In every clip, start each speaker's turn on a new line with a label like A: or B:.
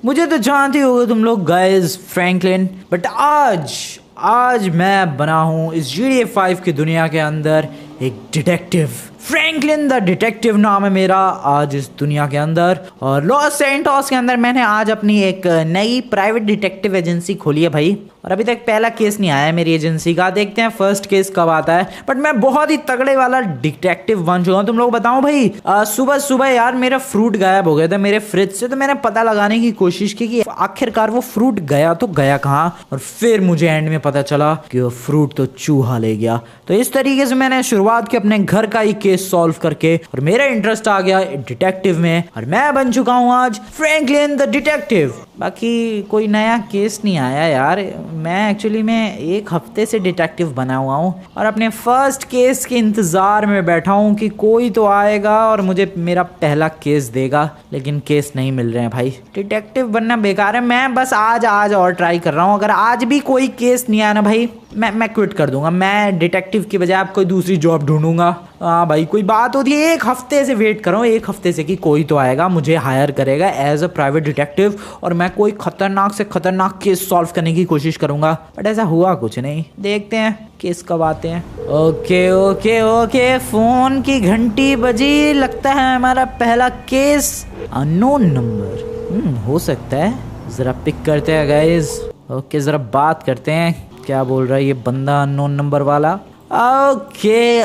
A: मुझे तो जानते हो तुम लोग गाइस फ्रैंकलिन, बट आज मैं बना हूँ इस GTA 5 की दुनिया के अंदर एक डिटेक्टिव। फ्रैंकलिन द डिटेक्टिव नाम है मेरा आज इस दुनिया के अंदर। और लॉस सैंटोस के अंदर मैंने आज अपनी एक नई प्राइवेट डिटेक्टिव एजेंसी खोली है भाई। और अभी तक पहला केस नहीं आया है मेरी एजेंसी का, देखते हैं फर्स्ट केस कब आता है। बट मैं बहुत ही तगड़े वाला डिटेक्टिव बन चुका हूँ। तुम लोग बताओ भाई, सुबह सुबह यार मेरा फ्रूट गायब हो गया था मेरे फ्रिज से, तो मैंने पता लगाने की कोशिश की कि आखिरकार वो फ्रूट गया तो गया कहाँ। और फिर मुझे एंड में पता चला कि वो फ्रूट तो चूहा ले गया। तो इस तरीके से मैंने शुरुआत की अपने घर का ही केस सॉल्व करके, और मेरा इंटरेस्ट आ गया डिटेक्टिव में, और मैं बन चुका हूँ आज फ्रैंकलिन द डिटेक्टिव। बाकी कोई नया केस नहीं आया यार। मैं एक्चुअली मैं एक हफ्ते से डिटेक्टिव बना हुआ हूँ और अपने फर्स्ट केस के इंतजार में बैठा हूँ कि कोई तो आएगा और मुझे मेरा पहला केस देगा, लेकिन केस नहीं मिल रहे हैं भाई। डिटेक्टिव बनना बेकार है। मैं बस आज और ट्राई कर रहा हूँ। अगर आज भी कोई केस नहीं आया ना भाई, मैं क्विट कर दूंगा। मैं डिटेक्टिव की बजाय आप कोई दूसरी जॉब ढूंढूंगा। हाँ भाई, कोई बात होती है, एक हफ्ते से वेट कर रहा हूँ, एक हफ्ते से कि कोई तो आएगा, मुझे हायर करेगा एज अ प्राइवेट डिटेक्टिव, और मैं कोई खतरनाक से खतरनाक केस सॉल्व करने की कोशिश करूंगा। बट ऐसा हुआ कुछ नहीं। देखते हैं केस कब आते हैं। ओके, फोन की घंटी बजी, लगता है हमारा पहला केस। अननोन नंबर हो सकता है, जरा पिक करते हैं गाइस। ओके, जरा बात करते हैं, क्या बोल रहा है ये बंदा अननोन नंबर वाला। ओके,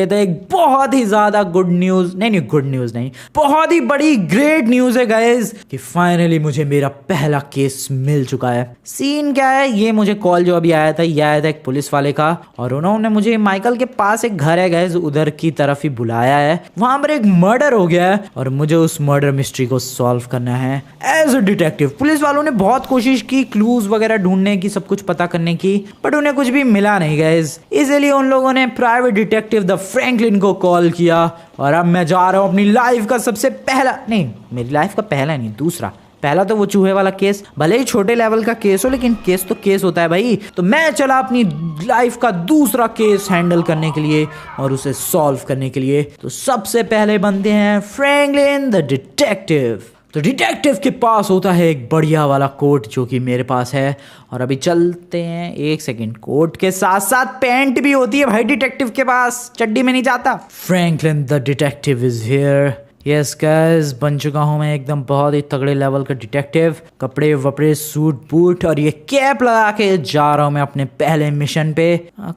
A: तो एक बहुत ही ज्यादा गुड न्यूज नहीं, बहुत ही बड़ी ग्रेट न्यूज है गाइस कि फाइनली मुझे मेरा पहला केस मिल चुका है। सीन क्या है, ये मुझे कॉल जो अभी आया था, ये आया था एक पुलिस वाले का, और उन्होंने मुझे माइकल के पास एक घर है गाइस, उधर की तरफ ही बुलाया है। वहां पर एक मर्डर हो गया है और मुझे उस मर्डर मिस्ट्री को सॉल्व करना है एज अ डिटेक्टिव। पुलिस वालों ने बहुत कोशिश की क्लूज वगैरह ढूंढने की, सब कुछ पता करने की, बट उन्हें कुछ भी मिला नहीं गाइस। इसलिए उन लोगों ने प्राइवेट डिटेक्टिव द फ्रैंकलिन को कॉल किया, और अब मैं जा रहा हूं अपनी लाइफ का सबसे पहला, नहीं मेरी लाइफ का पहला नहीं, दूसरा। पहला तो वो चूहे वाला केस, भले ही छोटे लेवल का केस हो, लेकिन केस तो केस होता है भाई। तो मैं चला अपनी लाइफ का दूसरा केस हैंडल करने के लिए और उसे सॉल्व करने के लिए। तो सबसे पहले बनते हैं फ्रैंकलिन द डिटेक्टिव। तो डिटेक्टिव के पास होता है एक बढ़िया वाला कोट, जो कि मेरे पास है। और अभी चलते हैं, एक सेकंड, कोट के साथ साथ पैंट भी होती है भाई डिटेक्टिव के पास, चड्डी में नहीं जाता। Franklin the detective is here. Yes guys, बन चुका हूँ मैं एकदम बहुत ही तगड़े लेवल का डिटेक्टिव। कपड़े वपड़े, सूट बूट, और ये कैप लगा के जा रहा हूँ मैं अपने पहले मिशन पे।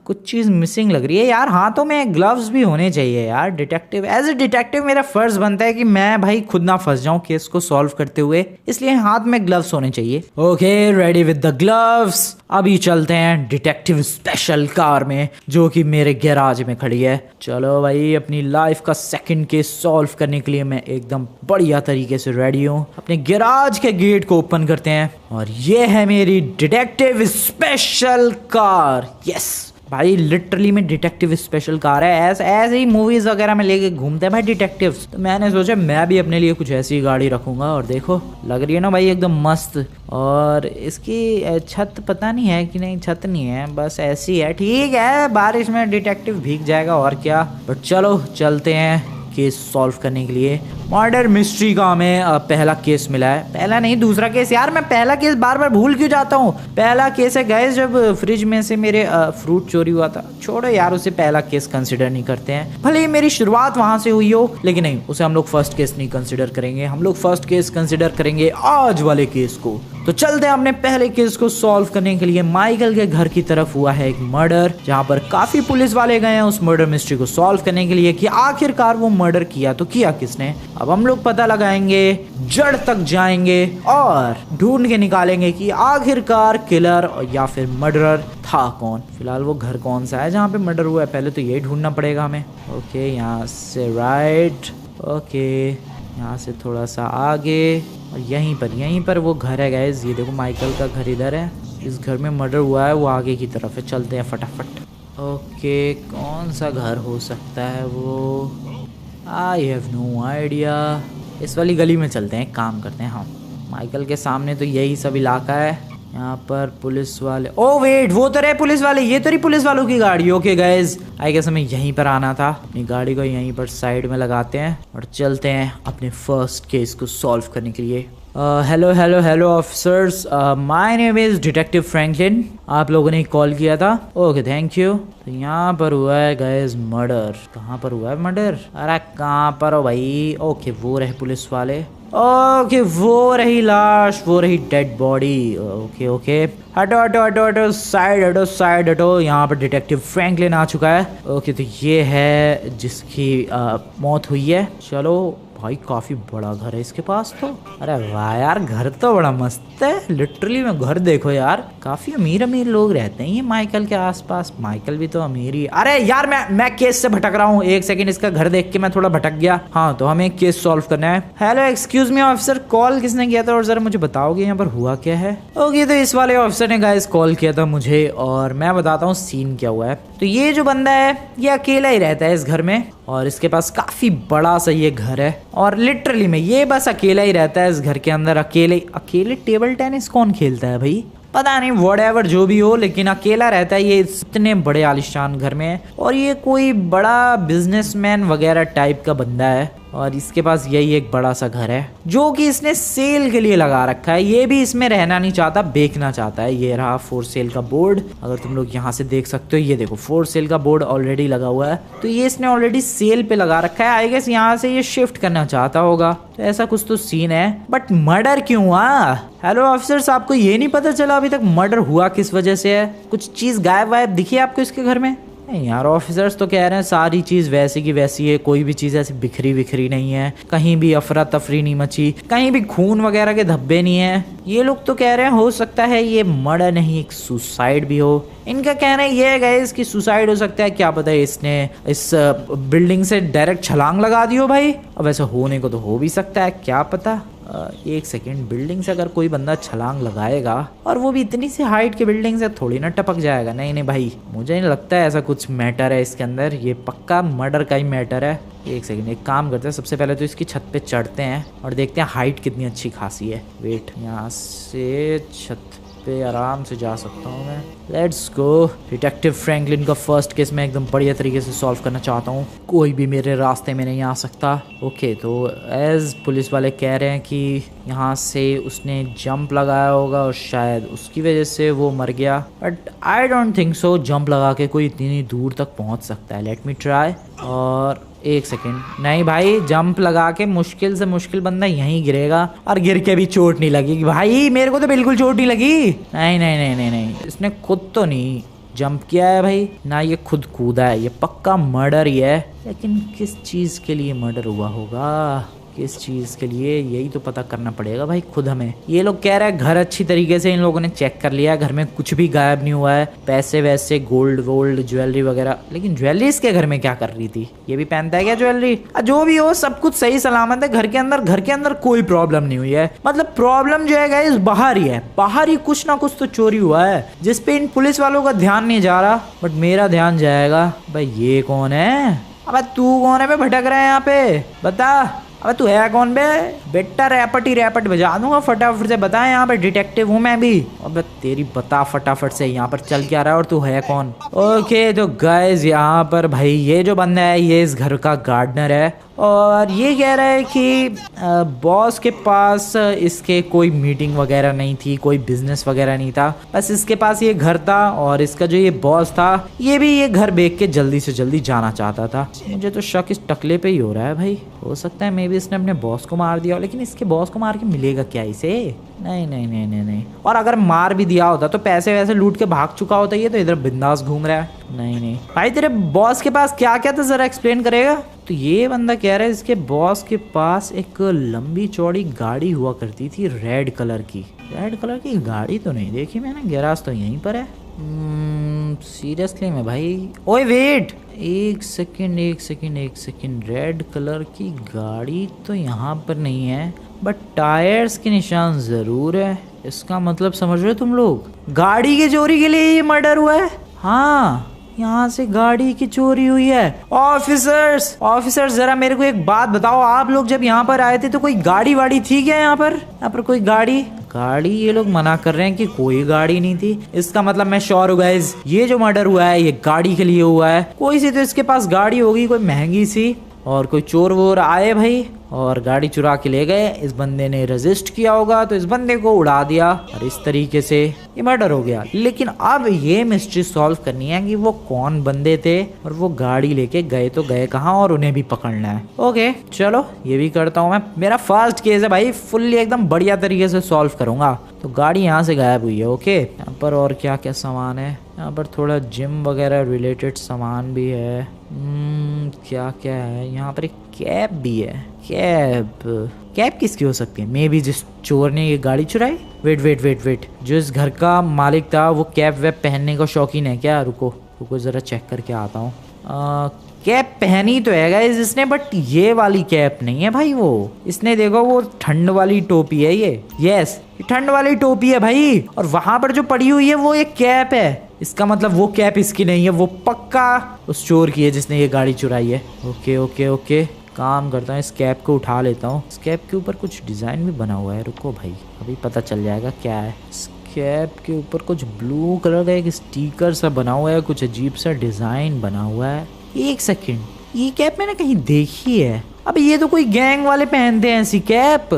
A: कुछ चीज मिसिंग लग रही है यार, हाथों में ग्लव्स भी होने चाहिए यार। डिटेक्टिव, एज ए डिटेक्टिव मेरा फर्ज बनता है कि मैं भाई खुद ना फंस जाऊं केस को सॉल्व करते हुए, इसलिए हाथ में ग्लव्स होने चाहिए। Okay, ready with the gloves. अभी चलते हैं डिटेक्टिव स्पेशल कार में, जो कि मेरे गैराज में खड़ी है। चलो भाई, अपनी लाइफ का सेकंड केस सॉल्व करने के लिए मैं एकदम बढ़िया तरीके से रेडी हूँ। अपने गैराज के गेट को ओपन करते हैं, और ये है मेरी डिटेक्टिव स्पेशल कार। यस भाई, लिटरली में डिटेक्टिव स्पेशल कार है। ऐसे ही मूवीज वगैरह में लेके घूमते हैं भाई डिटेक्टिव्स, तो मैंने सोचा मैं भी अपने लिए कुछ ऐसी गाड़ी रखूंगा। और देखो, लग रही है ना भाई एकदम मस्त। और इसकी छत पता नहीं है कि नहीं, छत नहीं है, बस ऐसी है। ठीक है, बारिश में डिटेक्टिव भीग जाएगा और क्या। बट चलो चलते हैं केस सॉल्व करने के लिए। मर्डर मिस्ट्री का हमें पहला केस मिला है। पहला नहीं, दूसरा केस। यार मैं पहला केस बार बार भूल क्यों जाता हूँ। पहला केस है गाइस, जब फ्रिज में से मेरे फ्रूट चोरी हुआ था। छोड़ो यार, उसे पहला केस कंसिडर नहीं करते हैं, भले ही मेरी शुरुआत वहां से हुई हो, लेकिन नहीं, उसे हम लोग फर्स्ट केस नहीं कंसिडर करेंगे। हम लोग फर्स्ट केस कंसिडर करेंगे आज वाले केस को। तो चलते हैं अपने पहले केस को सॉल्व करने के लिए। माइकल के घर की तरफ हुआ है एक मर्डर, जहाँ पर काफी पुलिस वाले गए हैं उस मर्डर मिस्ट्री को सॉल्व करने के लिए कि आखिरकार वो मर्डर किया तो किया किसने। अब हम लोग पता लगाएंगे, जड़ तक जाएंगे और ढूंढ के निकालेंगे कि आखिरकार किलर या फिर मर्डरर था कौन। फिलहाल वो घर कौन सा है जहाँ पे मर्डर हुआ है, पहले तो यही ढूंढना पड़ेगा हमें। ओके, यहाँ से राइट, ओके यहाँ से थोड़ा सा आगे, और यहीं पर वो घर है गाइस। ये देखो, माइकल का घर इधर है, इस घर में मर्डर हुआ है, वो आगे की तरफ है। चलते हैं फटाफट। ओके, कौन सा घर हो सकता है वो, आई हैव नो आइडिया। इस वाली गली में चलते हैं, काम करते हैं। हाँ, माइकल के सामने तो यही सब इलाका है। यहाँ पर पुलिस वाले, ओ वेट, वो तो रहे पुलिस वाले, ये तो रही पुलिस वालों की गाड़ी। ओके गाइज, आई गेस हमें यहीं पर आना था। अपनी गाड़ी को यहीं पर साइड में लगाते हैं और चलते हैं अपने फर्स्ट केस को सॉल्व करने के लिए। Hello hello hello officers, my name is detective Franklin. आप लोगों ने कॉल किया था। Okay thank you. तो यहाँ पर हुआ है गाइस मर्डर। कहाँ पर हुआ है मर्डर? अरे कहाँ पर हो भाई? ओके वो रहे पुलिस वाले। ओके वो रही लाश, वो रही डेड बॉडी। ओके ओके हटो हटो हटो हटो, साइड हटो साइड हटो। यहाँ पर डिटेक्टिव फ्रैंकलिन आ चुका है। ओके तो ये है जिसकी मौत हुई है। चलो भाई काफी बड़ा घर है इसके पास तो। अरे वाह यार, घर तो बड़ा मस्त है। लिटरली में घर देखो यार, काफी अमीर अमीर लोग रहते हैं ये माइकल के आसपास। माइकल भी तो अमीर ही। अरे यार मैं केस से भटक रहा हूँ, एक सेकंड। इसका घर देख के मैं थोड़ा भटक गया। हाँ तो हमें केस सॉल्व करना है। Hello excuse me officer, call किसने किया था और जरा मुझे बताओगे यहाँ पर हुआ क्या है? ओके तो इस वाले ऑफिसर ने गाइस कॉल किया था मुझे और मैं बताता हूँ सीन क्या हुआ है। तो ये जो बंदा है ये अकेला ही रहता है इस घर में और इसके पास काफी बड़ा सा ये घर है और लिटरली में ये बस अकेला ही रहता है इस घर के अंदर। अकेले टेबल टेनिस कौन खेलता है भाई? पता नहीं, व्हाटएवर जो भी हो, लेकिन अकेला रहता है ये इतने बड़े आलिशान घर में। और ये कोई बड़ा बिजनेसमैन वगैरह टाइप का बंदा है और इसके पास यही एक बड़ा सा घर है जो कि इसने सेल के लिए लगा रखा है। ये भी इसमें रहना नहीं चाहता, बेचना चाहता है। ये रहा फॉर सेल का बोर्ड, अगर तुम लोग यहाँ से देख सकते हो। ये देखो फॉर सेल का बोर्ड ऑलरेडी लगा हुआ है। तो ये इसने ऑलरेडी सेल पे लगा रखा है। आई गेस यहाँ से ये शिफ्ट करना चाहता होगा। तो ऐसा कुछ तो सीन है, बट मर्डर क्यों हुआ? हेलो ऑफिसर्स, आपको ये नहीं पता चला अभी तक मर्डर हुआ किस वजह से है? कुछ चीज गायब वायब दिखी आपको इसके घर में? नहीं यार, ऑफिसर्स तो कह रहे हैं सारी चीज वैसी की वैसी है, कोई भी चीज ऐसी बिखरी बिखरी नहीं है, कहीं भी अफरा तफरी नहीं मची, कहीं भी खून वगैरह के धब्बे नहीं है। ये लोग तो कह रहे हैं हो सकता है ये मर्डर नहीं एक सुसाइड भी हो। इनका कहना ये है गाइस कि सुसाइड हो सकता है, क्या पता है इसने इस बिल्डिंग से डायरेक्ट छलांग लगा दी हो भाई। अब ऐसा होने को तो हो भी सकता है, क्या पता। एक सेकेंड, बिल्डिंग से अगर कोई बंदा छलांग लगाएगा और वो भी इतनी सी हाइट की बिल्डिंग से, थोड़ी ना टपक जाएगा। नहीं नहीं भाई, मुझे नहीं लगता है ऐसा कुछ मैटर है इसके अंदर। ये पक्का मर्डर का ही मैटर है। एक सेकेंड, एक काम करते हैं, सबसे पहले तो इसकी छत पे चढ़ते हैं और देखते हैं हाइट कितनी अच्छी खासी है। वेट, यहाँ से छत पे आराम से जा सकता हूँ मैं। Let's go. डिटेक्टिव फ्रैंकलिन का फर्स्ट केस मैं एकदम बढ़िया तरीके से सॉल्व करना चाहता हूँ, कोई भी मेरे रास्ते में नहीं आ सकता। ओके तो एज पुलिस वाले कह रहे हैं कि यहाँ से उसने जंप लगाया होगा और शायद उसकी वजह से वो मर गया, but I don't think so jump लगा के कोई इतनी दूर तक पहुँच सकता है। Let me try. और एक सेकेंड, नहीं भाई, जंप लगा के मुश्किल से मुश्किल बंदा यहीं गिरेगा और गिर के भी चोट नहीं लगेगी भाई। मेरे को तो बिल्कुल चोट नहीं लगी। नहीं नहीं नहीं नहीं नहीं, इसने खुद तो नहीं जंप किया है भाई, ना ये खुद कूदा है। ये पक्का मर्डर ही है, लेकिन किस चीज़ के लिए मर्डर हुआ होगा, किस चीज़ के लिए, यही तो पता करना पड़ेगा भाई खुद हमें। ये लोग कह रहे हैं घर अच्छी तरीके से इन लोगों ने चेक कर लिया, घर में कुछ भी गायब नहीं हुआ है, पैसे वैसे गोल्ड वोल्ड ज्वेलरी वगैरह। लेकिन ज्वेलरी इसके घर में क्या कर रही थी? ये भी पहनता है क्या ज्वेलरी? जो भी हो, सब कुछ सही सलामत है घर के अंदर कोई प्रॉब्लम नहीं हुई है। मतलब प्रॉब्लम जो है गाइस बाहर ही है, बाहर ही कुछ ना कुछ तो चोरी हुआ है जिसपे इन पुलिस वालों का ध्यान नहीं जा रहा, बट मेरा ध्यान जाएगा। भाई ये कौन है? अब तू कौन है? भटक रहा है यहाँ पे, बता। अबे तू है कौन बे? बेटा रैपट बजा दूंगा फटाफट से, बता। यहाँ पे डिटेक्टिव हूँ मैं भी। अबे तेरी बता फटाफट से, यहाँ पर चल क्या रहा है और तू है कौन? ओके तो गाइस यहाँ पर भाई ये जो बंदा है ये इस घर का गार्डनर है और ये कह रहा है कि बॉस के पास इसके कोई मीटिंग वगैरह नहीं थी, कोई बिजनेस वगैरह नहीं था, बस इसके पास ये घर था और इसका जो ये बॉस था ये भी ये घर बेच के जल्दी से जल्दी जाना चाहता था। मुझे तो शक इस टकले पे ही हो रहा है भाई। हो सकता है मे बी इसने अपने बॉस को मार दिया हो, लेकिन इसके बॉस को मार के मिलेगा क्या इसे? नहीं नहीं नहीं नहीं नहीं। और अगर मार भी दिया होता तो पैसे वैसे लूट के भाग चुका होता। ये तो इधर बिंदास घूम रहा है। नहीं नहीं भाई, तेरे बॉस के पास क्या क्या था जरा एक्सप्लेन करेगा? तो ये बंदा कह रहा है इसके बॉस के पास एक लंबी चौड़ी गाड़ी हुआ करती थी रेड कलर की। रेड कलर की गाड़ी तो नहीं देखी मैंने, गैराज तो यहीं पर है। सीरियसली में भाई? ओए वेट, एक सेकंड, रेड कलर की गाड़ी तो यहाँ पर नहीं है, बट टायर्स के निशान जरूर है। इसका मतलब समझ रहे हो तुम लोग, गाड़ी की चोरी के लिए ये मर्डर हुआ है। हाँ, यहाँ से गाड़ी की चोरी हुई है। ऑफिसर्स जरा मेरे को एक बात बताओ, आप लोग जब यहाँ पर आए थे तो कोई गाड़ी वाड़ी थी क्या यहाँ पर कोई गाड़ी? ये लोग मना कर रहे हैं कि कोई गाड़ी नहीं थी। इसका मतलब मैं श्योर हूँ गाइस, ये जो मर्डर हुआ है ये गाड़ी के लिए हुआ है। कोई सी तो इसके पास गाड़ी होगी, कोई महंगी सी, और कोई चोर वोर आए भाई और गाड़ी चुरा के ले गए। इस बंदे ने रेजिस्ट किया होगा तो इस बंदे को उड़ा दिया और इस तरीके से ये मर्डर हो गया। लेकिन अब ये मिस्ट्री सॉल्व करनी है कि वो कौन बंदे थे और वो गाड़ी लेके गए तो गए कहाँ और उन्हें भी पकड़ना है। ओके चलो ये भी करता हूँ मैं। मेरा फर्स्ट केस है भाई, फुल्ली एकदम बढ़िया तरीके से सॉल्व करूंगा। तो गाड़ी यहाँ से गायब हुई है। ओके यहाँ पर और क्या क्या सामान है, यहाँ पर थोड़ा जिम वगैरह रिलेटेड सामान भी है। क्या क्या है यहाँ पर, एक कैप भी है। कैप किसकी हो सकती है? मे बी जिस चोर ने ये गाड़ी चुराई। वेट वेट वेट वेट, जो इस घर का मालिक था वो कैप वैप पहनने का शौकीन है क्या? रुको रुको जरा चेक करके आता हूँ। कैप पहनी तो है गाइस इसने, बट ये वाली कैप नहीं है भाई। वो इसने देखो वो ठंड वाली टोपी है ये। यस ठंड वाली टोपी है भाई। और वहां पर जो पड़ी हुई है वो एक कैप है। इसका मतलब वो कैप इसकी नहीं है, वो पक्का उस चोर की है जिसने ये गाड़ी चुराई है। ओके ओके ओके काम करता हूँ, इस कैप को उठा लेता हूँ। इस कैप के ऊपर कुछ डिजाइन भी बना हुआ है। रुको भाई अभी पता चल जाएगा क्या है। इस कैप के ऊपर कुछ ब्लू कलर का एक स्टिकर सा बना हुआ है, कुछ अजीब सा डिजाइन बना हुआ है। एक सेकंड, ये कैप मैंने कहीं देखी है। अब ये तो कोई गैंग वाले पहनते हैं ऐसी कैप।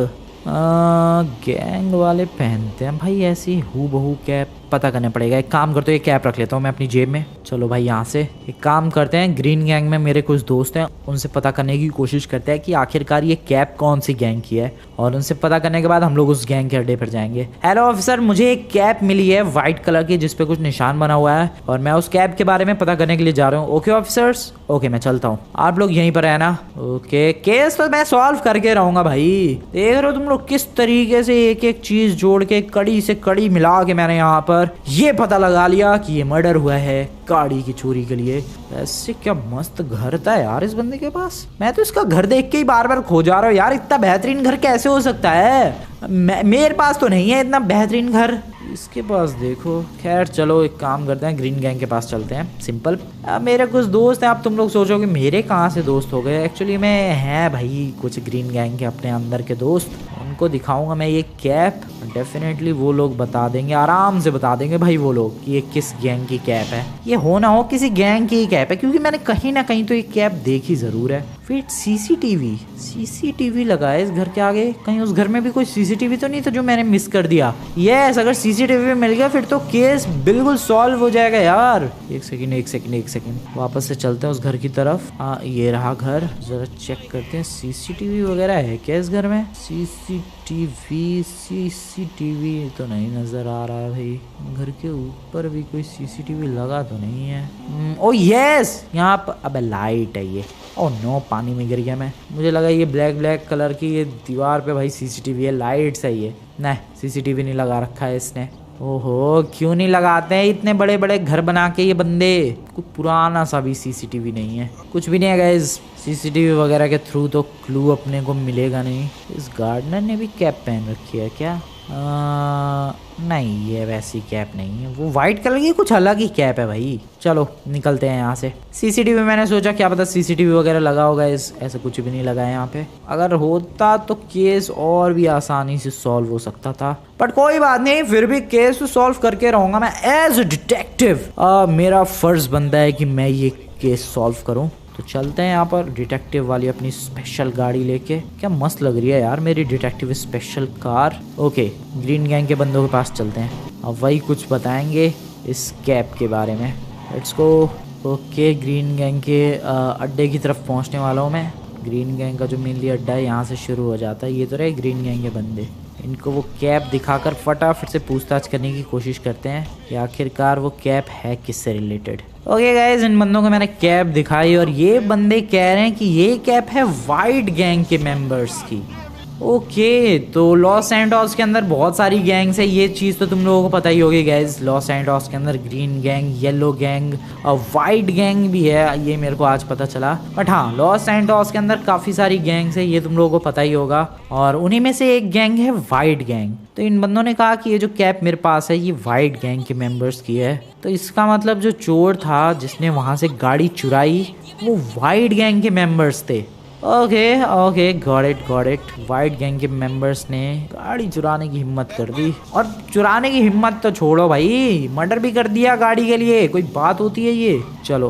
A: गैंग वाले पहनते हैं भाई ऐसी हूबहू कैप। पता करना पड़ेगा। एक काम करते हो, ये कैप रख लेता हूँ मैं अपनी जेब में। चलो भाई यहाँ से एक काम करते हैं, ग्रीन गैंग में मेरे कुछ दोस्त हैं, उनसे पता करने की कोशिश करते हैं कि आखिरकार ये कैप कौन सी गैंग की है। और उनसे पता करने के बाद हम लोग उस गैंग के अड्डे पर जाएंगे। हेलो ऑफिसर, मुझे एक कैप मिली है व्हाइट कलर की जिसपे कुछ निशान बना हुआ है और मैं उस कैप के बारे में पता करने के लिए जा रहा हूँ। ओके ऑफिसर्स, ओके मैं चलता हूँ, आप लोग यहीं पर है ना? ओके केस तो मैं सॉल्व करके रहूंगा भाई। देख रहे हो तुम लोग किस तरीके से एक एक चीज जोड़ के कड़ी से कड़ी मिला के मैंने यहाँ पर ये पता लगा लिया कि ये मर्डर हुआ है गाड़ी की चोरी के लिए। ऐसे क्या मस्त घर था यार इस बंदे के पास। मैं तो इसका घर देख के ही बार बार खो जा रहा हूँ यार, इतना बेहतरीन घर कैसे हो सकता है? मेरे पास तो नहीं है इतना बेहतरीन घर, इसके पास देखो। खैर चलो एक काम करते हैं, ग्रीन गैंग के पास चलते हैं। सिंपल। अब मेरे कुछ दोस्त हैं। अब तुम लोग सोचोगे मेरे कहाँ से दोस्त हो गए। एक्चुअली मैं है भाई कुछ ग्रीन गैंग के अपने अंदर के दोस्त, उनको दिखाऊंगा मैं ये कैप। डेफिनेटली वो लोग बता देंगे, आराम से बता देंगे भाई वो लोग कि ये किस गैंग की कैप है। ये हो ना हो किसी गैंग की कैप है, क्योंकि मैंने कहीं ना कहीं तो ये कैप देखी जरूर है। फिर सीसीटीवी लगा है इस घर के आगे। कहीं उस घर में भी कोई सीसीटीवी तो नहीं था जो मैंने मिस कर दिया? यस, अगर सीसीटीवी मिल गया फिर तो केस बिल्कुल सॉल्व हो जाएगा यार। एक सेकंड वापस से चलते हैं उस घर की तरफ। हाँ ये रहा घर, जरा चेक करते हैं सीसीटीवी वगैरह है क्या इस घर में। सीसीटीवी तो नहीं नजर आ रहा है भाई। घर के ऊपर भी कोई सीसीटीवी लगा तो नहीं है। ओ यस, यहाँ पर अब लाइट है ये। ओ नो, पानी में गिर गया मैं। मुझे लगा ये ब्लैक कलर की ये दीवार पे भाई सीसीटीवी है, लाइट है ये। नहीं सीसीटीवी नहीं लगा रखा है इसने। ओहो क्यों नहीं लगाते हैं इतने बड़े बड़े घर बना के ये बंदे। कुछ पुराना सा भी सीसीटीवी नहीं है, कुछ भी नहीं है गाइस। सीसीटीवी वगैरह के थ्रू तो क्लू अपने को मिलेगा नहीं। इस गार्डनर ने भी कैप पहन रखी है क्या? नहीं ये वैसी कैप नहीं है, वो व्हाइट कलर की कुछ अलग ही कैप है भाई। चलो निकलते हैं यहाँ से। सीसीटीवी मैंने सोचा क्या पता सीसीटीवी वगैरह लगा होगा, ऐसा कुछ भी नहीं लगा है यहाँ पे। अगर होता तो केस और भी आसानी से सॉल्व हो सकता था, बट कोई बात नहीं, फिर भी केस तो सॉल्व करके रहूंगा मैं एज अ डिटेक्टिव। मेरा फर्ज बनता है कि मैं ये केस सॉल्व करूँ। तो चलते हैं यहाँ पर डिटेक्टिव वाली अपनी स्पेशल गाड़ी लेके। क्या मस्त लग रही है यार मेरी detective special car. Okay green gang के बंदों के पास चलते हैं, अब वही कुछ बताएंगे इस कैप के बारे में। Let's go. Okay green gang के अड्डे की तरफ पहुँचने वाला हूँ मैं। ग्रीन गैंग का जो मेनली अड्डा है यहाँ से शुरू हो जाता है। ये तो रहे ग्रीन गैंग के बंदे, इनको वो कैप दिखाकर फटाफट से पूछताछ करने की कोशिश करते हैं कि आखिरकार वो कैप है किससे रिलेटेड। ओके गाइज, इन बंदों को मैंने कैप दिखाई और ये बंदे कह रहे हैं कि ये कैप है वाइट गैंग के मेंबर्स की। ओके तो लॉस सैंटोस के अंदर बहुत सारी गैंग्स है, ये चीज़ तो तुम लोगों को पता ही होगी गाइज। लॉस सैंटोस के अंदर ग्रीन गैंग, येलो गैंग और वाइट गैंग भी है, ये मेरे को आज पता चला। बट हाँ लॉस सैंटोस के अंदर काफ़ी सारी गैंग्स है, ये तुम लोगों को पता ही होगा। और उन्हीं में से एक गैंग है वाइट गैंग। तो इन बंदों ने कहा कि ये जो कैप मेरे पास है ये वाइट गैंग के मेंबर्स की है। तो इसका मतलब जो चोर था जिसने वहाँ से गाड़ी चुराई वो वाइट गैंग के मेंबर्स थे। Okay got it. White gang के मेंबर्स ने गाड़ी चुराने की हिम्मत कर दी। और चुराने की हिम्मत तो छोड़ो भाई, मर्डर भी कर दिया गाड़ी के लिए, कोई बात होती है ये। चलो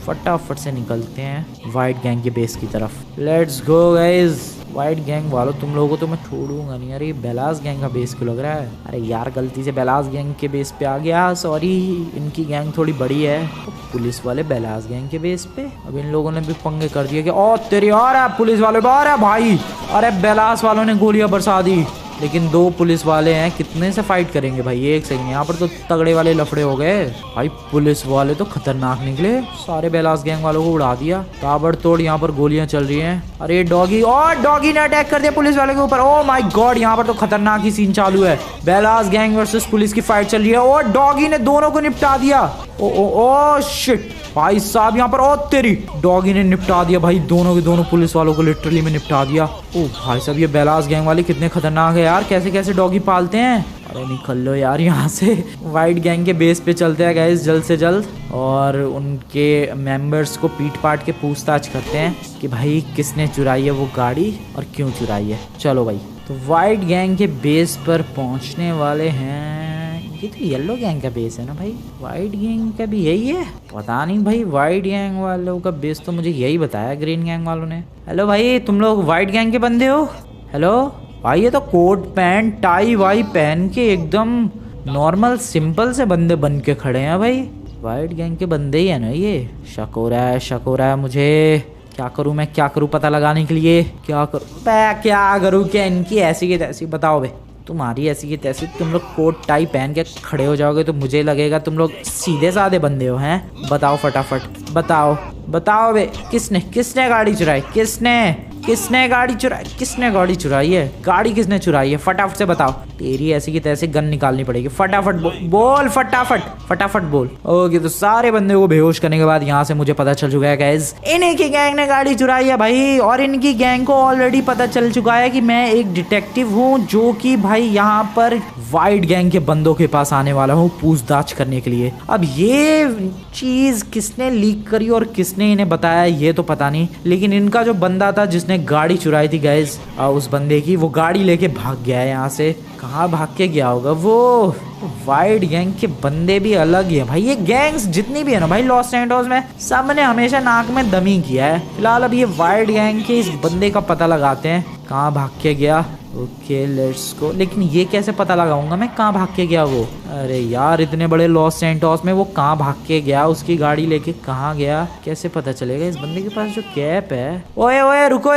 A: फटाफट से निकलते हैं वाइट गैंग के बेस की तरफ। Let's go guys. White gang वालों तुम लोगों को तो मैं छोड़ूंगा नहीं। अरे बेलास गैंग का बेस क्यों लग रहा है? अरे यार गलती से बेलास गैंग के बेस पे आ गया, सॉरी। इनकी गैंग थोड़ी बड़ी है। तो पुलिस वाले बेलास गैंग के बेस पे अब इन लोगों ने भी पंगे कर दिए कि ओ तेरी और है पुलिस वाले बाहर है भाई। अरे बेलास वालों ने गोलियां बरसा दी, लेकिन 2 पुलिस वाले हैं, कितने से फाइट करेंगे भाई? एक सेकंड, यहाँ पर तो तगड़े वाले लफड़े हो गए भाई। पुलिस वाले तो खतरनाक निकले, सारे बेलास गैंग वालों को उड़ा दिया ताबड़तोड़। यहाँ पर गोलियां चल रही हैं। अरे डॉगी, और डॉगी ने अटैक कर दिया पुलिस वाले के ऊपर। ओ माय गॉड, यहाँ पर तो खतरनाक ही सीन चालू है। बेलास गैंग वर्सेस पुलिस की फाइट चल रही है और डॉगी ने दोनों को निपटा दिया। ओ ओ ओ शिट भाई साहब, यहाँ पर ओ तेरी डॉगी ने निपटा दिया भाई, दोनों के दोनों पुलिस वालों को लिटरली में निपटा दिया। ओ भाई साहब, ये बेलास गैंग वाले कितने खतरनाक है यार, कैसे कैसे डॉगी पालते हैं। अरे निकल लो यार यहाँ से। वाइट गैंग के बेस पे चलते हैं गाइस जल्द से जल्द, और उनके मेंबर्स को पीट पाट के पूछताछ करते हैं कि भाई किसने चुराई है वो गाड़ी और क्यों चुराई है। चलो भाई, तो वाइट गैंग के बेस पर पहुंचने वाले हैं। ये तो येलो गैंग का बेस है ना भाई, वाइट गैंग का भी यही है? पता नहीं भाई, वाइट गैंग वालों का बेस तो मुझे यही बताया ग्रीन गैंग वालों ने। हेलो भाई, तुम लोग वाइट गैंग के बंदे हो? हेलो भाई, ये तो कोट पैंट टाई वाई पहन के एकदम नॉर्मल सिंपल से बंदे बन के खड़े हैं भाई। वाइट गैंग के बंदे ही है ना ये? शक हो रहा है मुझे। क्या करूं मैं, क्या करूं पता लगाने के लिए? क्या करूं क्या इनकी ऐसी की तैसी? बताओ बे, तुम्हारी ऐसी की तैसी, तुम लोग कोट टाई पहन के खड़े हो जाओगे तो मुझे लगेगा तुम लोग सीधे साधे बंदे हो। हैं बताओ फटाफट, बताओ बे, किसने गाड़ी चुराई? किसने गाड़ी चुराई है? गाड़ी किसने चुराई है? फटाफट से बताओ। तेरी ऐसी की तैसी गन निकालनी पड़ेगी। फटाफट बोल, फटाफट बोल। ओके, तो सारे बंदे को बेहोश करने के बाद यहाँ से मुझे पता चल चुका है गाइस, इन्हीं की गैंग ने गाड़ी चुराई है भाई। और इनकी गैंग को ऑलरेडी पता चल चुका है कि मैं एक डिटेक्टिव हूँ, जो कि भाई यहाँ पर वाइट गैंग के बंदों के पास आने वाला हूँ पूछताछ करने के लिए। अब ये चीज किसने लीक करी और किसने इन्हें बताया ये तो पता नहीं, लेकिन इनका जो बंदा था जिसने गाड़ी चुराई थी गाइस, उस बंदे की वो गाड़ी लेके भाग गया है यहाँ से। कहाँ भाग के गया होगा वो? वाइट गैंग के बंदे भी अलग ही है भाई। ये गैंग्स जितनी भी है ना भाई लॉस सैंटोस में, सब ने हमेशा नाक में दम ही किया है। फिलहाल अब ये वाइट गैंग के इस बंदे का पता लगाते हैं, कहाँ भाग के गया। ओके लेट्स गो। लेकिन ये कैसे पता लगाऊंगा मैं कहाँ भाग के गया वो? अरे यार, इतने बड़े लॉस सैंटोस में वो कहाँ भाग के गया? उसकी गाड़ी लेके कहाँ गया? कैसे पता चलेगा? इस बंदे के पास जो कैप है। ओए रुको,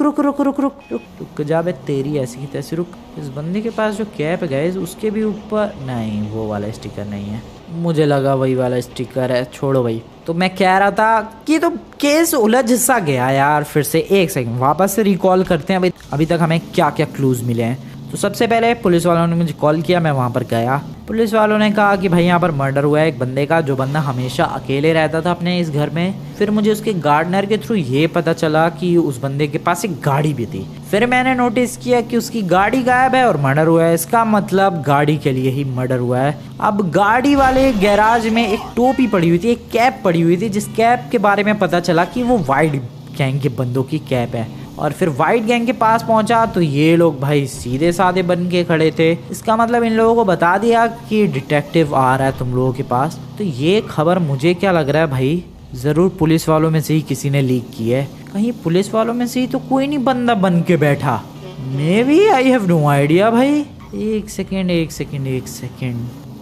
A: रुक जा बे, तेरी ऐसी की तैसी रुक। इस बंदे के पास जो कैप है गाइस, उसके भी ऊपर नहीं, वो वाला स्टिकर नहीं है। मुझे लगा वही वाला स्टिकर है। छोड़ो भाई, तो मैं कह रहा था कि तो केस उलझ सा गया यार फिर से। एक सेकंड वापस से रिकॉल करते हैं अभी तक हमें क्या क्या क्लूज मिले हैं। तो सबसे पहले पुलिस वालों ने मुझे कॉल किया, मैं वहाँ पर गया। पुलिस वालों ने कहा कि भाई यहाँ पर मर्डर हुआ है एक बंदे का, जो बंदा हमेशा अकेले रहता था अपने इस घर में। फिर मुझे उसके गार्डनर के थ्रू ये पता चला कि उस बंदे के पास एक गाड़ी भी थी। फिर मैंने नोटिस किया कि उसकी गाड़ी गायब है और मर्डर हुआ है। इसका मतलब गाड़ी के लिए ही मर्डर हुआ है। अब गाड़ी वाले गैराज में एक टोपी पड़ी हुई थी, एक कैप पड़ी हुई थी, जिस कैप के बारे में पता चला कि वो वाइट गैंग के बंदों की कैप है। और फिर वाइट गैंग के पास पहुंचा तो ये लोग भाई सीधे साधे बन के खड़े थे। इसका मतलब इन लोगों को बता दिया कि डिटेक्टिव आ रहा है तुम लोगों के पास। तो ये खबर मुझे क्या लग रहा है भाई, जरूर पुलिस वालों में से ही किसी ने लीक की है। कहीं पुलिस वालों में से ही तो कोई नहीं बंदा बन के बैठा? Maybe, I have no idea भाई। एक सेकेंड।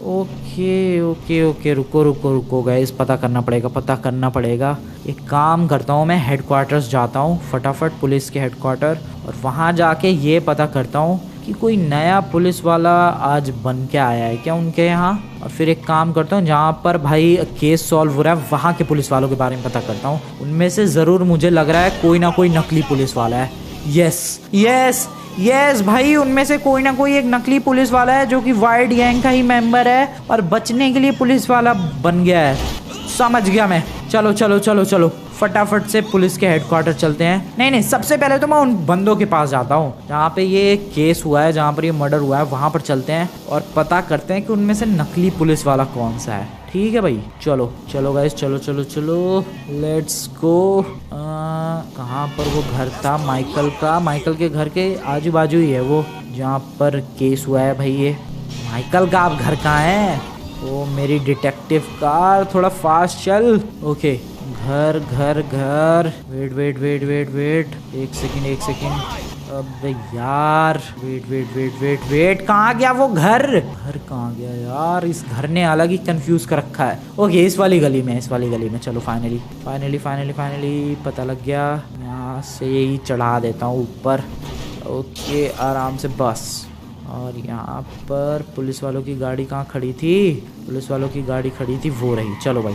A: ओके, रुको गाइस, पता करना पड़ेगा। एक काम करता हूँ, मैं हेडक्वार्टर्स जाता हूँ फटाफट, पुलिस के हेडक्वार्टर, और वहाँ जाके ये पता करता हूँ कि कोई नया पुलिस वाला आज बन के आया है क्या उनके यहाँ। और फिर एक काम करता हूँ, जहाँ पर भाई केस सॉल्व हो रहा है वहाँ के पुलिस वालों के बारे में पता करता हूँ। उनमें से ज़रूर मुझे लग रहा है कोई ना कोई नकली पुलिस वाला है। यस भाई, उनमें से कोई ना कोई एक नकली पुलिस वाला है जो कि वाइट गैंग का ही मेंबर है और बचने के लिए पुलिस वाला बन गया है। समझ गया मैं। चलो फटाफट से पुलिस के हेडक्वार्टर चलते हैं। नहीं, सबसे पहले तो मैं उन बंदों के पास जाता हूँ जहाँ पे ये केस हुआ है, जहाँ पर ये मर्डर हुआ है, वहाँ पर चलते हैं और पता करते हैं कि उनमें से नकली पुलिस वाला कौन सा है। ठीक है भाई, चलो गाइस, चलो लेट्स गो। कहाँ पर वो घर था माइकल का? माइकल के घर के आजू बाजू ही है वो, जहाँ पर केस हुआ है भाई। ये माइकल का आप घर कहाँ है? ओ मेरी डिटेक्टिव कार, थोड़ा फास्ट चल। ओके, घर। वेट। एक सेकेंड। अबे यार, wait wait wait wait wait, कहाँ गया वो घर? घर कहाँ गया यार? इस घर ने अलग ही कंफ्यूज कर रखा है। ओके, इस वाली गली में, इस वाली गली में। चलो फाइनली फाइनली फाइनली फाइनली पता लग गया। यहाँ से ही चढ़ा देता हूँ ऊपर। ओके, आराम से बस। और यहाँ पर पुलिस वालों की गाड़ी कहाँ खड़ी थी? पुलिस वालों की गाड़ी खड़ी थी, वो रही। चलो भाई,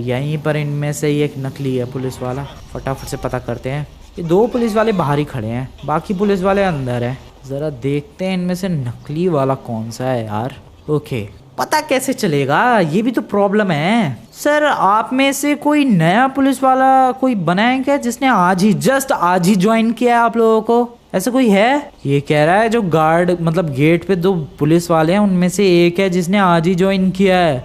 A: यहीं पर इनमें से ही एक नकली है पुलिस वाला। फटाफट से पता करते हैं। ये 2 पुलिस वाले बाहर ही खड़े हैं, बाकी पुलिस वाले अंदर हैं। जरा देखते हैं इनमें से नकली वाला कौन सा है यार। ओके, पता कैसे चलेगा? ये भी तो प्रॉब्लम है। सर, आप में से कोई नया पुलिस वाला कोई बना है क्या, जिसने जस्ट आज ही ज्वाइन किया है आप लोगों को? ऐसा कोई है? ये कह रहा है जो गार्ड मतलब गेट पे 2 पुलिस वाले हैं, उनमें से एक है जिसने आज ही ज्वाइन किया है।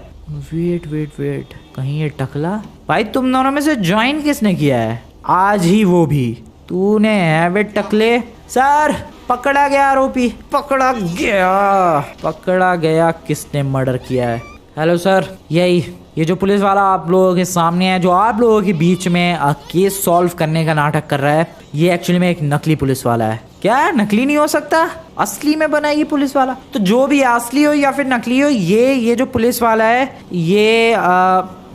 A: वेट वेट वेट, कहीं ये टकला? भाई तुम दोनों में से ज्वाइन किसने किया है आज ही? वो भी तूने है बे टकले? सर, पकड़ा गया आरोपी, पकड़ा गया। किसने मर्डर किया है? हेलो सर, ये जो पुलिस वाला आप लोगों के सामने है, जो आप लोगों के बीच में केस सॉल्व करने का नाटक कर रहा है, ये एक्चुअली में एक नकली पुलिस वाला है। क्या नकली नहीं हो सकता? असली में बना ये पुलिस वाला। तो जो भी असली हो या फिर नकली हो, ये जो पुलिस वाला है, ये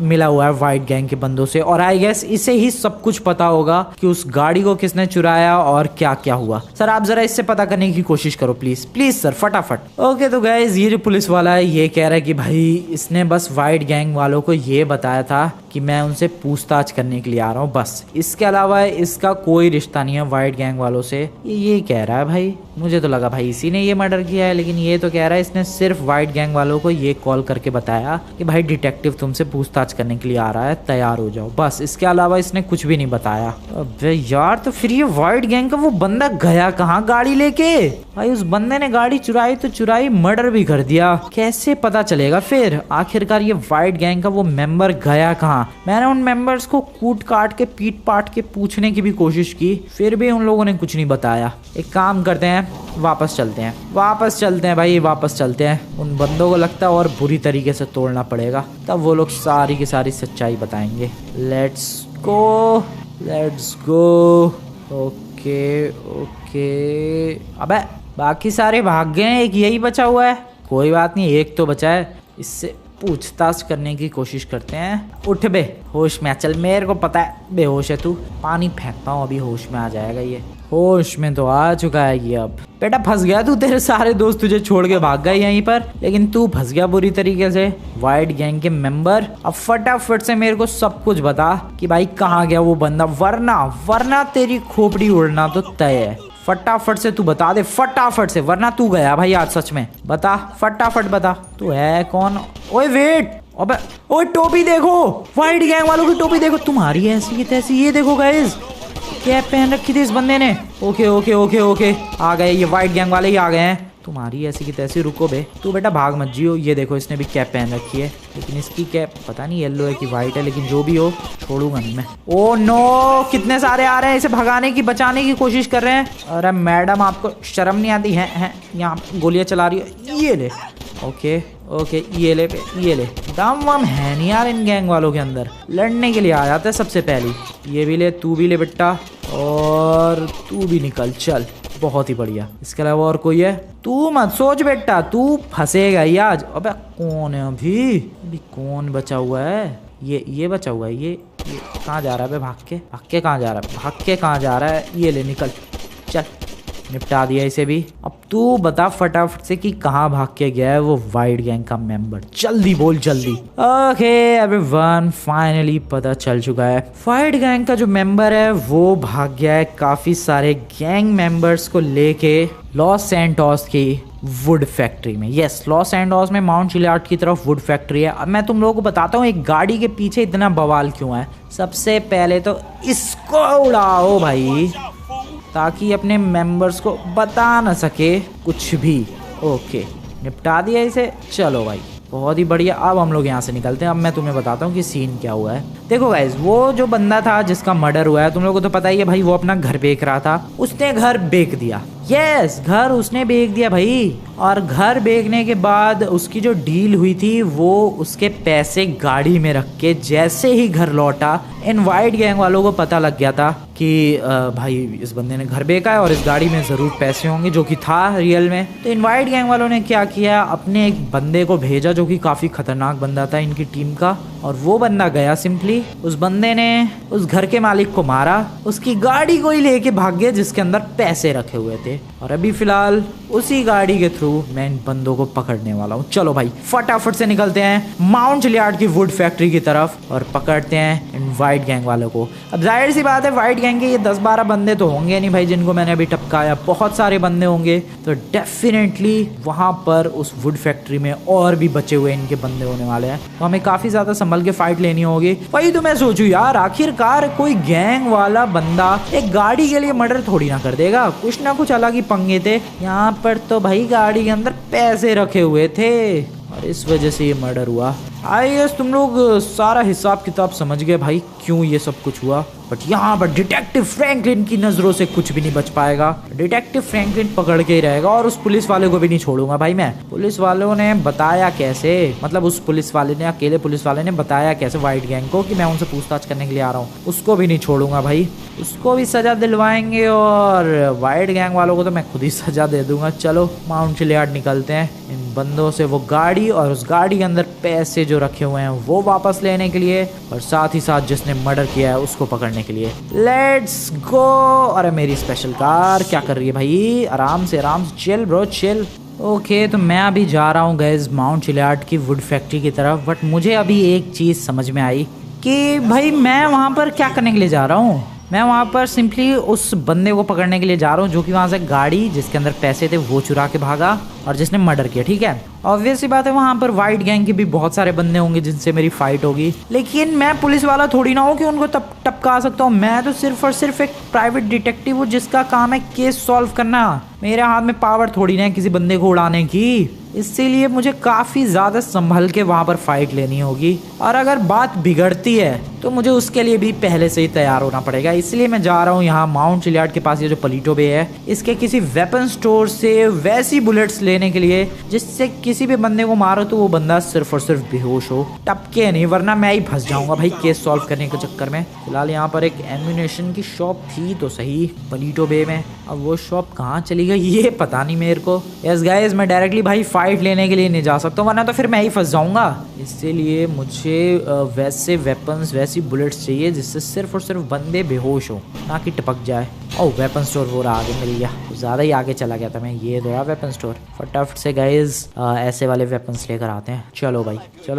A: मिला हुआ है वाइट गैंग के बंदों से। और आई गेस इसे ही सब कुछ पता होगा कि उस गाड़ी को किसने चुराया और क्या क्या हुआ। सर, आप जरा इससे पता करने की कोशिश करो प्लीज प्लीज सर, फटाफट। ओके, तो गाइज ये जो पुलिस वाला है, ये कह रहा है कि भाई इसने बस वाइट गैंग वालों को ये बताया था कि मैं उनसे पूछताछ करने के लिए आ रहा हूँ, बस। इसके अलावा इसका कोई रिश्ता नहीं है वाइट गैंग वालों से, ये कह रहा है। भाई मुझे तो लगा भाई इसी ने ये मर्डर किया है, लेकिन ये तो कह रहा है इसने सिर्फ वाइट गैंग वालों को ये कॉल करके बताया कि भाई डिटेक्टिव तुमसे पूछताछ करने के लिए आ रहा है, तैयार हो जाओ, बस। इसके अलावा इसने कुछ भी नहीं बताया। अबे यार, तो फिर ये वाइट गैंग का वो बंदा गया कहाँ गाड़ी लेके? भाई उस बंदे ने गाड़ी चुराई तो चुराई, मर्डर भी कर दिया। कैसे पता चलेगा फिर आखिरकार ये वाइट गैंग का वो मेंबर गया कहाँ? मैंने उन मेंबर्स को कूट काट के पीट पाट के पूछने की भी कोशिश की, फिर भी उन लोगों ने कुछ नहीं बताया। एक काम करते हैं, वापस चलते हैं भाई, वापस चलते हैं। उन बंदों को लगता है और बुरी तरीके से तोड़ना पड़ेगा, तब वो लोग सारी की सारी सच्चाई बताएंगे। Let's go. ओके। अबे बाकी सारे भाग गए हैं, एक यही बचा हुआ है। कोई बात नहीं, एक तो बचा है, इससे पूछताछ करने की कोशिश करते हैं। उठ बे, होश में आ। चल, मेरे को पता है बेहोश है तू। पानी फेंकता हूँ, अभी होश में आ जाएगा ये। होश में तो आ चुका है ये। अब बेटा फंस गया तू, तेरे सारे दोस्त तुझे छोड़ के भाग गए यहीं पर, लेकिन तू फंस गया बुरी तरीके से। वाइट गैंग के मेंबर, अब फटाफट से मेरे को सब कुछ बता कि भाई कहाँ गया वो बंदा, वरना तेरी खोपड़ी उड़ना तो तय है। फटाफट से तू बता दे, फटाफट से, वरना तू गया भाई आज सच में। बता, फटाफट बता, तू है कौन? ओए वेट, अबे ओए टोपी देखो, वाइट गैंग वालों की टोपी देखो, तुम्हारी ऐसी की तैसी। ये देखो गाइस, कैप पहन रखी थी इस बंदे ने। ओके, आ गए ये वाइट गैंग वाले ही आ गए हैं। तुम्हारी ऐसी की तैसी, रुको बे, तू बेटा भाग मत जियो। ये देखो, इसने भी कैप पहन रखी है, लेकिन इसकी कैप पता नहीं येलो है कि वाइट है, लेकिन जो भी हो छोड़ूंगा नहीं मैं। ओ नो, कितने सारे आ रहे हैं, इसे भगाने की बचाने की कोशिश कर रहे हैं। अरे मैडम, आपको शर्म नहीं आती है? यहाँ गोलियां चला रही है, ये ले। ओके, ये ले। दम वम है नहीं यार इन गैंग वालों के अंदर, लड़ने के लिए आ जाते हैं सबसे पहले। ये भी ले, तू भी ले बेटा, और तू भी निकल, चल। बहुत ही बढ़िया। इसके अलावा और कोई है? तू मत सोच बेटा, तू फंसेगा ही आज। अबे कौन है अभी कौन बचा हुआ है? ये बचा हुआ है। ये कहाँ जा रहा है? भाग के कहाँ जा रहा है? ये ले, निकल, चल, निपटा दिया इसे भी। अब तू बता फटाफट से कि कहाँ भाग के गया है वो वाइट गैंग का मेंबर, जल्दी बोल, जल्दी। ओके एवरीवन, फाइनली पता चल चुका है। वाइट गैंग का जो मेंबर है वो भाग गया है काफी सारे गैंग मेंबर्स को लेके लॉस सैंटोस की वुड फैक्ट्री में। यस, लॉस सैंटोस में माउंट चिलियार्ड की तरफ वुड फैक्ट्री है। अब मैं तुम लोगों को बताता हूँ एक गाड़ी के पीछे इतना बवाल क्यों है। सबसे पहले तो इसको उड़ाओ भाई, ताकि अपने मेंबर्स को बता न सके कुछ भी। ओके, निपटा दिया इसे। चलो भाई, बहुत ही बढ़िया। अब हम लोग यहाँ से निकलते हैं। अब मैं तुम्हें बताता हूँ कि सीन क्या हुआ है। देखो गाइज, वो जो बंदा था जिसका मर्डर हुआ है, तुम लोगों को तो पता ही है भाई, वो अपना घर बेच रहा था। उसने घर बेच दिया। यस, घर उसने बेच दिया भाई। और घर बेचने के बाद उसकी जो डील हुई थी, वो उसके पैसे गाड़ी में रख के जैसे ही घर लौटा, इन वाइट गैंग वालों को पता लग गया था कि भाई इस बंदे ने घर बेचा है और इस गाड़ी में ज़रूर पैसे होंगे, जो कि था रियल में। तो इन वाइट गैंग वालों ने क्या किया, अपने एक बंदे को भेजा जो कि काफ़ी खतरनाक बंदा था इनकी टीम का। और वो बंदा गया, सिंपली उस बंदे ने उस घर के मालिक को मारा, उसकी गाड़ी को ही लेके भाग गया जिसके अंदर पैसे रखे हुए थे। और अभी फिलहाल उसी गाड़ी के थ्रू मैं इन बंदों को पकड़ने वाला हूँ। चलो भाई फटाफट से निकलते हैं माउंट चिलियार्ड की वुड फैक्ट्री की तरफ और पकड़ते हैं इन वाइट गैंग वालों को। अब जाहिर सी बात है, वाइट गैंग के ये 10-12 बंदे तो होंगे नहीं भाई जिनको मैंने अभी टपकाया, बहुत सारे बंदे होंगे। तो डेफिनेटली वहां पर उस वुड फैक्ट्री में और भी बचे हुए इनके बंदे होने वाले हैं। तो हमें काफी ज्यादा संभल के फाइट लेनी होगी। वही तो मैं सोचूं यार, आखिरकार कोई गैंग वाला बंदा एक गाड़ी के लिए मर्डर थोड़ी ना कर देगा, कुछ ना कुछ अलग ही पंगे थे। यहाँ पर तो भाई गाड़ी के अंदर पैसे रखे हुए थे और इस वजह से ये मर्डर हुआ। आई गेस तुम लोग सारा हिसाब किताब समझ गए भाई क्यों ये सब कुछ हुआ। बट यहाँ पर डिटेक्टिव फ्रैंकलिन की नजरों से कुछ भी नहीं बच पाएगा। डिटेक्टिव फ्रैंकलिन पकड़ के ही रहेगा और उस पुलिस वाले को भी नहीं छोड़ूंगा भाई मैं। पुलिस वालों ने बताया कैसे, मतलब उस पुलिस वाले ने, अकेले पुलिस वाले ने बताया कैसे वाइट गैंग को कि मैं उनसे पूछताछ करने के लिए आ रहा हूँ, उसको भी नहीं छोड़ूंगा भाई। उसको भी सजा दिलवाएंगे और वाइट गैंग वालों को तो मैं खुद ही सजा दे दूंगा। चलो माउंट चिलियार्ड निकलते हैं इन बंदों से वो गाड़ी और उस गाड़ी के अंदर पैसे जो रखे हुए हैं वो वापस लेने के लिए, और साथ ही साथ जिसने मर्डर किया है उसको पकड़ने के लिए। Let's go. अरे मेरी स्पेशल कार क्या कर रही है भाई, आराम से चिल ब्रो चिल। ओके तो मैं अभी जा रहा हूँ गाइस माउंट चिलियार्ड की वुड फैक्ट्री की तरफ। बट मुझे अभी एक चीज़ समझ में आई कि भाई मैं वहाँ पर क्या करने के लिए जा रहा हूँ। मैं वहाँ पर सिंपली उस बंदे को पकड़ने के लिए जा रहा हूँ जो कि वहाँ से गाड़ी जिसके अंदर पैसे थे वो चुरा के भागा और जिसने मर्डर किया। ठीक है, ऑब्वियस सी बात है वहाँ पर वाइट गैंग के भी बहुत सारे बंदे होंगे जिनसे मेरी फाइट होगी, लेकिन मैं पुलिस वाला थोड़ी ना हूँ कि उनको टपका सकता हूँ। मैं तो सिर्फ और सिर्फ एक प्राइवेट डिटेक्टिव हूँ जिसका काम है केस सॉल्व करना। मेरे हाथ में पावर थोड़ी ना है किसी बंदे को उड़ाने की, इसीलिए मुझे काफ़ी ज़्यादा संभल के वहाँ पर फाइट लेनी होगी। और अगर बात बिगड़ती है तो मुझे उसके लिए भी पहले से ही तैयार होना पड़ेगा। इसलिए मैं जा रहा हूँ यहाँ माउंट चिलियार्ड के पास, ये जो पलीटो बे है, इसके किसी वेपन स्टोर से वैसी बुलेट्स लेने के लिए जिससे किसी भी बंदे को मारो तो वो बंदा सिर्फ और सिर्फ बेहोश हो, टपके नहीं, वरना मैं ही फंस जाऊंगा भाई केस सॉल्व करने के चक्कर में। फिलहाल यहाँ पर एक एम्यूनेशन की शॉप थी तो सही पलीटो बे में, अब वो शॉप कहाँ चली गई ये पता नहीं मेरे को। यस गाइस, मैं डायरेक्टली भाई फाइट लेने के लिए नहीं जा सकता वरना तो फिर मैं ही फंस जाऊंगा। इसीलिए मुझे वैसे वेपन्स, वैसी बुलेट्स चाहिए जिससे सिर्फ और सिर्फ बंदे बेहोश हो, ना कि टपक जाए। ओह वेपन स्टोर वो रहा, आगे मिल गया, ज़्यादा ही आगे चला गया था मैं। ये दो वेपन स्टोर, फटाफट से गाइस ऐसे वाले वेपन्स लेकर आते हैं। चलो भाई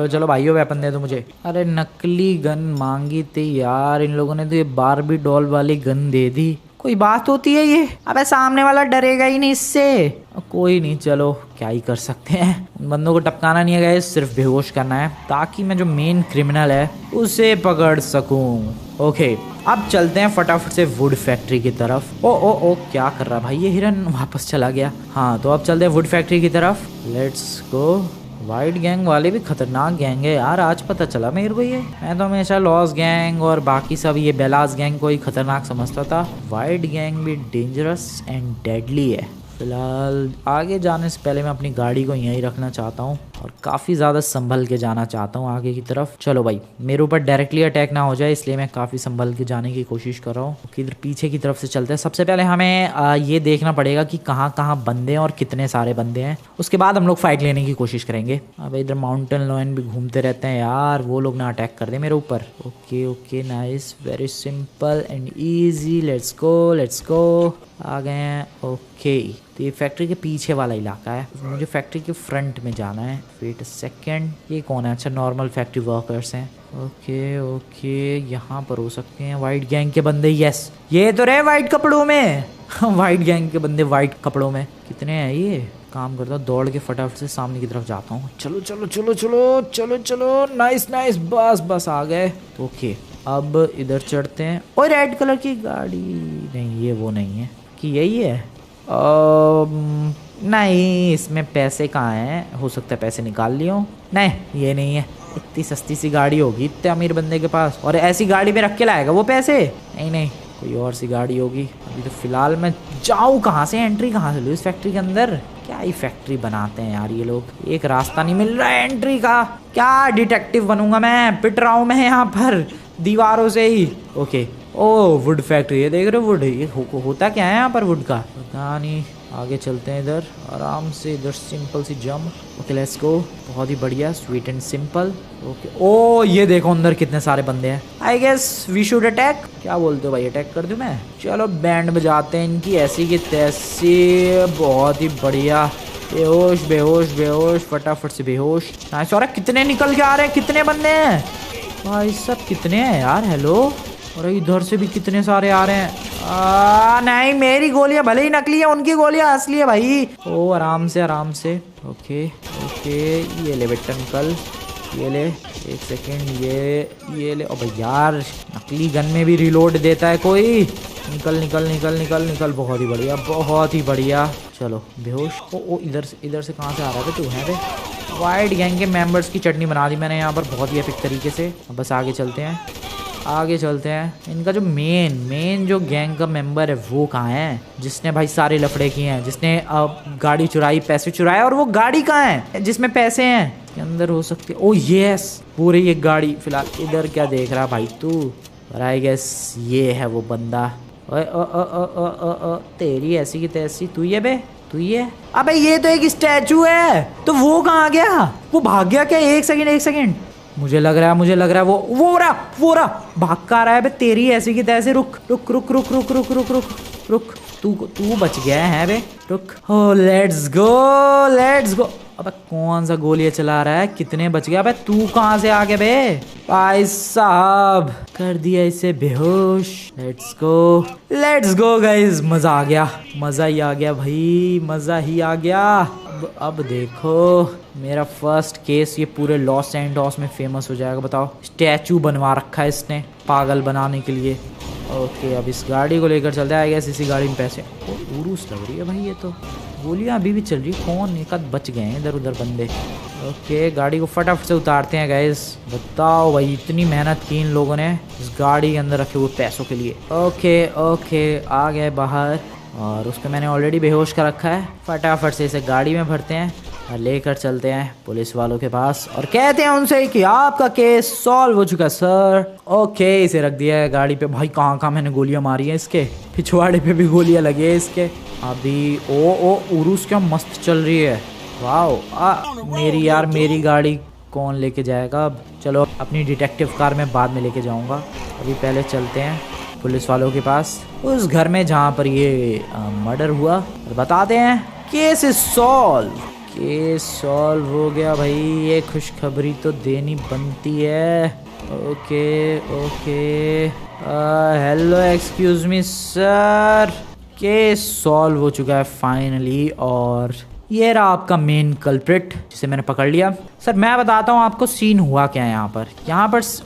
A: चलो भाइयों वेपन दे दो मुझे। अरे नकली गन मांगी थी यार इन लोगों ने, तो ये बारबी डॉल वाली गन दे दी। कोई बात होती है ये? अबे सामने वाला डरेगा ही नहीं इससे। कोई नहीं, चलो क्या ही कर सकते हैं। उन बंदों को टपकाना नहीं है गाइस, सिर्फ बेहोश करना है ताकि मैं जो मेन क्रिमिनल है उसे पकड़ सकूं। ओके अब चलते हैं फटाफट से वुड फैक्ट्री की तरफ। ओ क्या कर रहा भाई ये हिरन, वापस चला गया। हाँ तो अब चलते हैं वुड फैक्ट्री की तरफ, लेट्स गो। वाइट गैंग वाले भी खतरनाक गैंग है यार, आज पता चला मेरे को ये। मैं तो हमेशा लॉस गैंग और बाकी सब ये बेलास गैंग को ही खतरनाक समझता था। वाइट गैंग भी डेंजरस एंड डेडली है। फिलहाल आगे जाने से पहले मैं अपनी गाड़ी को यहीं रखना चाहता हूँ और काफ़ी ज़्यादा संभल के जाना चाहता हूँ आगे की तरफ। चलो भाई मेरे ऊपर डायरेक्टली अटैक ना हो जाए इसलिए मैं काफ़ी संभल के जाने की कोशिश कर रहा हूँ। इधर पीछे की तरफ से चलते हैं। सबसे पहले हमें ये देखना पड़ेगा कि कहाँ कहाँ बंदे हैं और कितने सारे बंदे हैं, उसके बाद हम लोग फाइट लेने की कोशिश करेंगे। अब इधर माउंटेन लॉयन भी घूमते रहते हैं यार, वो लोग ना अटैक कर दे मेरे ऊपर। Okay nice, very simple and easy. Let's go आ गए हैं। ओके तो ये फैक्ट्री के पीछे वाला इलाका है, मुझे फैक्ट्री के फ्रंट में जाना है। वेट अ सेकेंड, ये कौन है? अच्छा नॉर्मल फैक्ट्री वर्कर्स हैं। ओके यहाँ पर हो सकते हैं वाइट गैंग के बंदे। यस ये तो रहे वाइट कपड़ों में वाइट गैंग के बंदे वाइट कपड़ों में। कितने हैं ये? काम करता हूँ, दौड़ के फटाफट से सामने की तरफ जाता हूँ। चलो नाइस बस आ गए। ओके अब इधर चढ़ते हैं। और रेड कलर की गाड़ी, नहीं ये वो नहीं है कि यही है। नहीं इसमें पैसे कहाँ हैं, हो सकता है पैसे निकाल लिए हो। नहीं ये नहीं है, इतनी सस्ती सी गाड़ी होगी इतने अमीर बंदे के पास, और ऐसी गाड़ी में रख के लाएगा वो पैसे? नहीं नहीं, कोई और सी गाड़ी होगी। अभी तो फिलहाल मैं जाऊँ कहाँ से, एंट्री कहाँ से लूँ इस फैक्ट्री के अंदर? क्या ही फैक्ट्री बनाते हैं यार ये लोग, एक रास्ता नहीं मिल रहा है एंट्री का। क्या डिटेक्टिव बनूंगा मैं, पिट रहा हूँ मैं यहाँ पर दीवारों से ही। ओके, ओ वुड फैक्ट्री है, देख रहे हो वुड, ये होता क्या है यहाँ पर वुड का पता नहीं। आगे चलते हैं इधर आराम से, इधर सिंपल सी जंप। ओके लेट्स गो, बहुत ही बढ़िया, स्वीट एंड सिंपल। ओके, ओ ये देखो अंदर कितने सारे बंदे हैं। I guess we should attack, क्या बोलते हो भाई, अटैक कर दूं मैं? चलो बैंड बजाते हैं इनकी ऐसी की तैसी। बहुत ही बढ़िया, बेहोश बेहोश बेहोश, फटाफट से बेहोश। नाइस। कितने निकल के आ रहे हैं, कितने बंदे हैं भाई सब, कितने हैं यार? हेलो, अरे इधर से भी कितने सारे आ रहे हैं। नहीं, मेरी गोलियां भले ही नकली है, उनकी गोलियां असली है भाई। ओ आराम से आराम से। ओके ओके, ये ले बेटा निकल, ये ले, एक सेकेंड, ये ले। ओ भाई यार, नकली गन में भी रिलोड देता है कोई। निकल निकल निकल निकल निकल, बहुत ही बढ़िया बहुत ही बढ़िया। चलो बेहोश। ओ इधर से कहाँ से आ रहा था तू? है बे, वाइट गैंग के मेंबर्स की चटनी बना दी मैंने यहाँ पर बहुत ही एपिक तरीके से। बस आगे चलते हैं, आगे चलते हैं। इनका जो मेन जो गैंग का मेंबर है वो कहाँ है, जिसने भाई सारे लफड़े किए हैं, जिसने गाड़ी चुराई, पैसे चुराए, और वो गाड़ी कहाँ है जिसमें पैसे हैं? के अंदर हो सकती है। ओ यस, पूरी एक गाड़ी। फिलहाल इधर क्या देख रहा भाई तू? आई गेस ये है वो बंदा। तेरी ऐसी की तैसी, तू ये बे, तू ये? अबे ये तो एक स्टैचू है, तो वो कहाँ गया? वो भाग गया क्या? एक सेकंड, मुझे लग रहा है वो रहा भाग का रहा है बे। तेरी ऐसी की तैसे, रुक रुक रुक रुक रुक रुक रुक रुक रुक, तू बच गया है बे, रुक। ओ लेट्स गो। अबे कौन सा गोलियां चला रहा है, कितने बच गया? अबे तू कहाँ से आ गया बे? भाई साहब कर दिया इसे बेहोश। लेट्स गो गाइस, मजा आ गया, मजा ही आ गया भाई, मजा ही आ गया। अब देखो मेरा फर्स्ट केस ये पूरे लॉस एंडोस में फेमस हो जाएगा। बताओ, स्टैचू बनवा रखा है इसने पागल बनाने के लिए। ओके, अब इस गाड़ी को लेकर चलते हैं। आई गेस इसी गाड़ी में पैसे। उरूस लग रही है भाई, ये तो गोलियां अभी भी चल रही है। कौन एक आध बच गए हैं इधर उधर बंदे। ओके, गाड़ी को फटाफट से उतारते हैं गाइस। बताओ भाई, इतनी मेहनत की इन लोगों ने इस गाड़ी के अंदर रखे हुए पैसों के लिए। ओके, आ गए बाहर, और उसको मैंने ऑलरेडी बेहोश कर रखा है। फटाफट से इसे गाड़ी में भरते हैं और लेकर चलते हैं पुलिस वालों के पास, और कहते हैं उनसे कि आपका केस सॉल्व हो चुका सर। ओके, इसे रख दिया है गाड़ी पे। भाई कहाँ मैंने गोलियां मारी हैं, इसके पिछवाड़े पे भी गोलियां लगी है इसके। अभी ओ उरूस क्या मस्त चल रही है, वाह। मेरी गाड़ी कौन लेके जाएगा अब? चलो अपनी डिटेक्टिव कार में बाद में लेके जाऊंगा, अभी पहले चलते हैं पुलिस वालों के पास, उस घर में जहाँ पर ये मर्डर हुआ, और बताते हैं केस सॉल्व हो गया भाई। ये खुशखबरी तो देनी बनती है। Okay hello excuse me sir, case solve हो चुका है फाइनली, और ये रहा आपका मेन कल्प्रिट जिसे मैंने पकड़ लिया। सर मैं बताता हूँ आपको सीन हुआ क्या है यहाँ पर।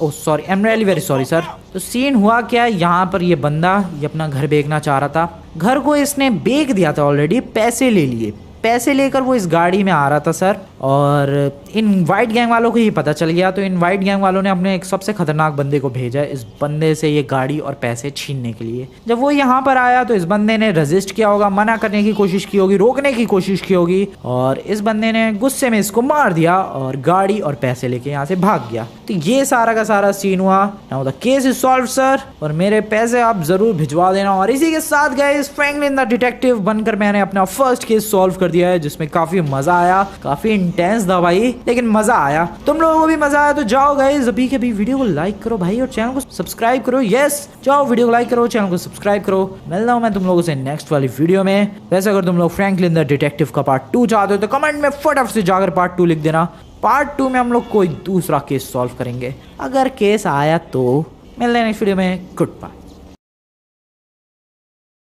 A: Oh sorry, I am really very sorry sir. तो सीन हुआ क्या, यहाँ पर ये बंदा ये अपना घर बेचना चाह रहा था। घर को इसने बेच दिया था ऑलरेडी, पैसे ले लिए। पैसे लेकर वो इस गाड़ी में आ रहा था सर, और इन वाइट गैंग वालों को ही पता चल गया। तो इन वाइट गैंग वालों ने अपने एक सबसे खतरनाक बंदे को भेजा इस बंदे से ये गाड़ी और पैसे छीनने के लिए। जब वो यहाँ पर आया तो इस बंदे ने रेजिस्ट किया होगा, मना करने की कोशिश की होगी, रोकने की कोशिश की होगी, और इस बंदे ने गुस्से में इसको मार दिया और गाड़ी और पैसे लेके यहाँ से भाग गया। तो ये सारा का सारा सीन हुआ। Now the case is solved sir, और मेरे पैसे आप जरूर भिजवा देना। और इसी के साथ गाइस, फ्रैंकलिन द डिटेक्टिव बनकर मैंने अपना फर्स्ट केस सॉल्व कर दिया है, जिसमें काफी मजा आया, काफी इंटेंस था भाई, लेकिन मजा आया। तुम लोगों को भी मजा आया तो जाओ गाइस अभी के अभी वीडियो को लाइक करो भाई, और चैनल को सब्सक्राइब करो। यस, जाओ वीडियो को लाइक करो, चैनल को सब्सक्राइब करो। मिलता हूं मैं तुम लोगों से नेक्स्ट वाली वीडियो में। वैसे अगर तुम लोग फ्रैंकलिन द डिटेक्टिव का पार्ट 2 चाहते हो तो कमेंट में फटाफट से जाकर पार्ट 2 लिख देना। पार्ट 2 में हम लोग कोई दूसरा केस सॉल्व करेंगे, अगर केस आया तो। मिलते हैं नेक्स्ट वीडियो में। Good bye.